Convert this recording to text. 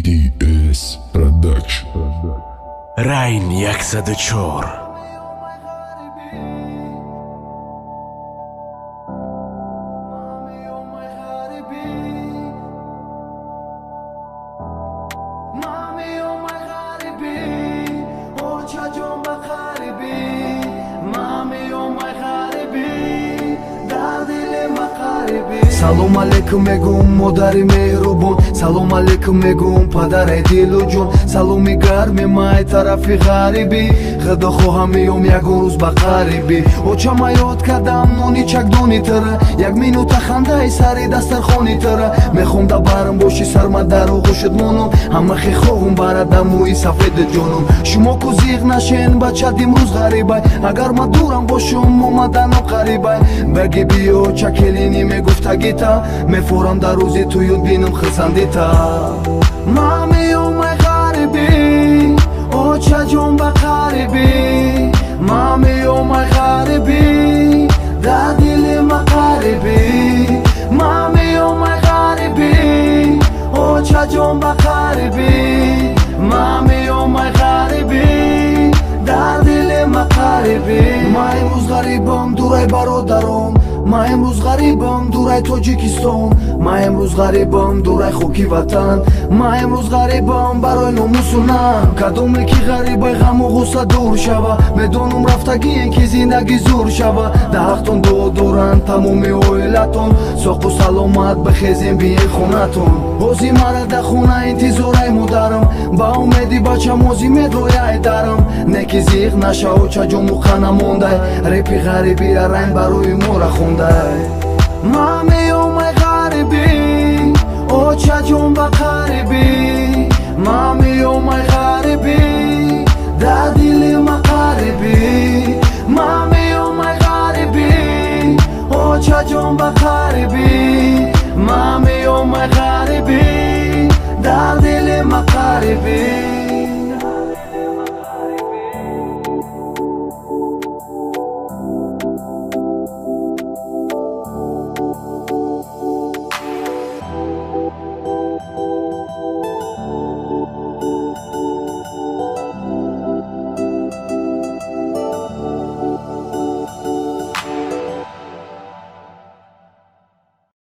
DDS Production. Rain як садочор. салом алейкум мегум модари меҳрубон, салом алейкум мегум падари дилуҷон, саломи гарми май тарафи ғариби, худо хоҳам меём ягон рӯз ба қариби. очама ёд кардам нони чакдони тара, як минута хандаи сари дастархони тара, мехонда барам боши сармадару гӯшат моном, ҳама хехоҳум барада мӯи сафеда ҷоном. шумо ку зиғ нашен бачад имрӯз ғарибай, агар ман дурам бошум омаданом қарибай. баги биё чакелини мегуфтагита, мефорам дар рӯзи ту ёд бинам хизандита. ман меомай ғариби, оча ҷон ба қариби, ман меомай ғариби, дар дили ма қариби, ман меомай ғариби, оча ҷон ба қариби, ман меомай ғариби, дар дили ма қариби. ман имрӯз ғарибам дурай бародаром, ман имрӯз ғарибам дурай тоҷикистон, ман имрӯз ғарибам дурай хоки ватан, ман имрӯз ғарибам барои номусу нан. кадоме ки ғарибай ғаму ғусса дур шава, медонум рафтагиен ки зиндагӣ зур шава. дарахтон дуо доранд тамоми оилатон, соқу саломат бихезем биен хонатон. ҳози мара да хона интизораи модарам, ба умеди бачам ҳози медрояи дарам. не ки зиғ наша очаҷому қана мондай, репи ғарибира райн барои мора хондай. ман меомай ғариби, оча ҷон ба қариби, ман меомай ғариби, дар дили ма қариби, ман меомай ғариби, оча ҷон ба қариби, ман меомай ғариби, дар дили ма қариби.